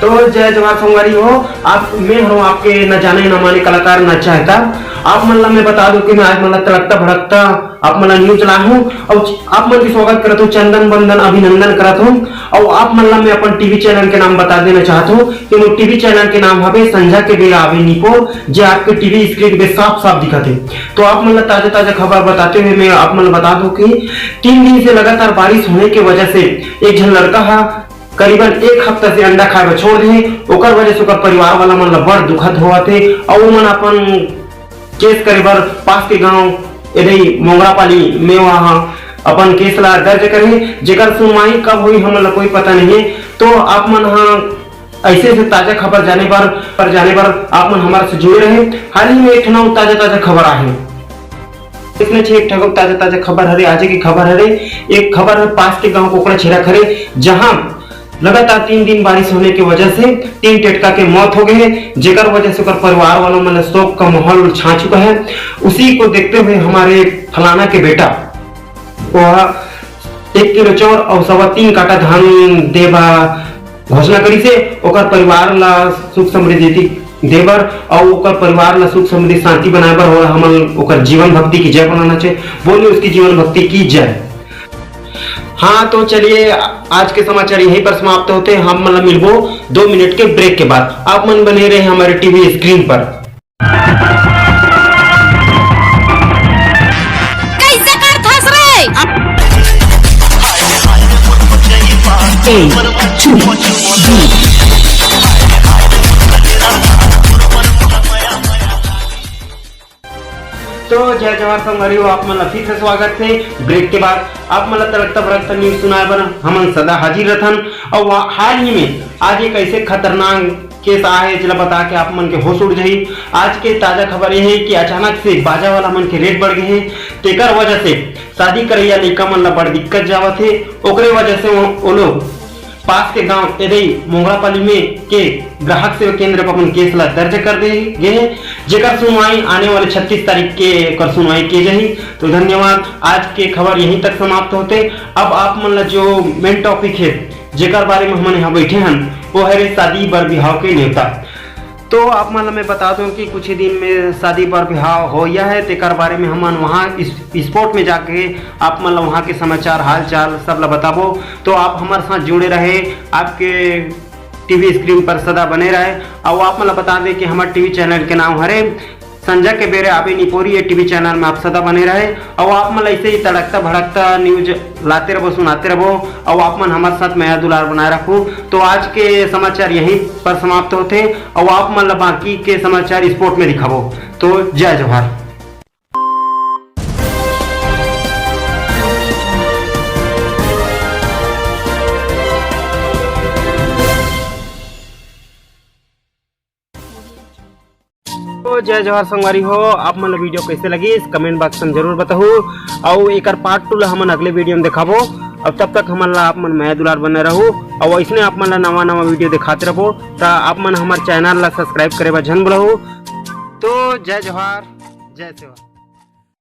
तो जय जवाहर संगवारी हो। आप मैं हूँ आपके न जाने न माने कलाकार न चाहता। आप मतलब मैं बता दूं कि मैं आज मतलब तड़कता भड़कता आप मतलब न्यूज ला हूँ और आप मन की स्वागत करता हूँ, चंदन बंदन अभिनंदन करता हूँ। और आप मतलब मैं अपन टीवी चैनल के नाम बता देना चाहता हूँ कि वो टीवी चैनल के नाम है संझा के बेरा आवे निको, जो आपके टीवी स्क्रीन पे साफ साफ दिखाते। तो आप मतलब ताजा ताजा खबर बताते हुए मैं आप मतलब बता दूं कि 3 दिन से लगातार बारिश होने की वजह से एक जन लड़का है करीबन 1 हफ्ता से अंडा खाए छोड़ दे, ओकर वजह से ओकर परिवार वाला मन बड़ दुखद हुआ थे। और वो मन अपन केस करीबर पास के गांव एदई मोंगरापाली में वहां अपन केस ला दर्ज करे, जेकर सुनवाई कब हुई हमला कोई पता नहीं है। तो आप मन ऐसे से ताजा खबर जाने पर आप मन हमारे से जुड़े रहे। हाल ही में एक ताजा खबर आहे, इसमें एक ताजा खबर हरे आज की खबर हरे। एक खबर है पास के गांव कोकड़ा छेरा खरे, जहां लगातार 3 दिन बारिश होने की वजह से 3 टेटका के मौत हो गए, जेकर वजह से परिवार वालों में शोक का माहौल छा चुका है। उसी को देखते हुए हमारे फलाना के बेटा वह 1 किलो चौर और 3.25 काटा धान देवा घोषणा करी से ओकर परिवार ला सुख समृद्धि देवर और ओकर परिवार ला सुख समृद्धि शांति बनाए बर और हम ओकर जीवन भक्ति की जय बनाना चाहिए। बोलिए उसकी जीवन भक्ति की जय। हाँ तो चलिए आज के समाचार यहीं पर समाप्त होते हैं। हम मतलब मिलबो 2 मिनट के ब्रेक के बाद। आप मन बने रहे हमारे टीवी स्क्रीन पर। कैसे कर फंस रहे? तो जय जवाहर संगवारी हो, आप मतलब फिर से स्वागत है ब्रेक के बाद। आप मतलब तड़कता भड़कता न्यूज सुनाए पर हम सदा हाजिर रहन। और हाल ही में आज एक ऐसे खतरनाक केस आए जिला बता के आप मन के होश उड़ जाई। आज के ताजा खबर यह है कि अचानक से बाजा वाला मन के रेट बढ़ गए हैं, तेकर वजह से शादी करैया लड़का मन ला बड़ दिक्कत जावत है। ओकरे वजह से वो लोग पास के गांव एदई मोंगरापाली में के ग्राहक सेवा केंद्र पर अपन केस ला दर्ज कर दे गए, जेकर सुनवाई आने वाले 36 तारीख के कर सुनवाई की जाही। तो धन्यवाद। आज के खबर यहीं तक समाप्त होते। अब आप मन ला जो मेन टॉपिक है जेकर बारे में हमन यहाँ बैठे हैं वो है शादी बर बिहाव के न्योता। तो आप मतलब मैं बता दूं कि कुछ ही दिन में शादी पर बिहाव हो या है, तेकर बारे में हम वहाँ स्पॉट में जाके आप मतलब वहाँ के समाचार हाल चाल सब ला बताबो। तो आप हमारे साथ जुड़े रहे, आपके टीवी स्क्रीन पर सदा बने रहे। और आप मतलब बता दें कि हमारे टीवी चैनल के नाम हरे संझा के बेरे आवे निपोरी, ये टीवी चैनल में आप सदा बने रहे। और आप मतलब ऐसे ही तड़कता भड़कता न्यूज लाते रहो, सुनाते रहो और आप मन हमारे साथ माया दुलार बनाए रखो। तो आज के समाचार यहीं पर समाप्त होते और आप मतलब बाकी के समाचार स्पोर्ट में दिखाबो। तो जय जवाहर। तो जय जवाहर संगवारी हो, आप मतलब वीडियो कैसे लगी इस कमेंट बॉक्स में जरूर बताओ। और एक पार्ट 2 हम अगले वीडियो में दिखाबो। अब तब तक हमन आप मन माया दुलार बने रहो और इसने आप मन नवा वीडियो दिखाते रहो। तो आप मन हमारे चैनल ला सब्सक्राइब करे झन भूलो। तो जय जवाहर, जय सेवा।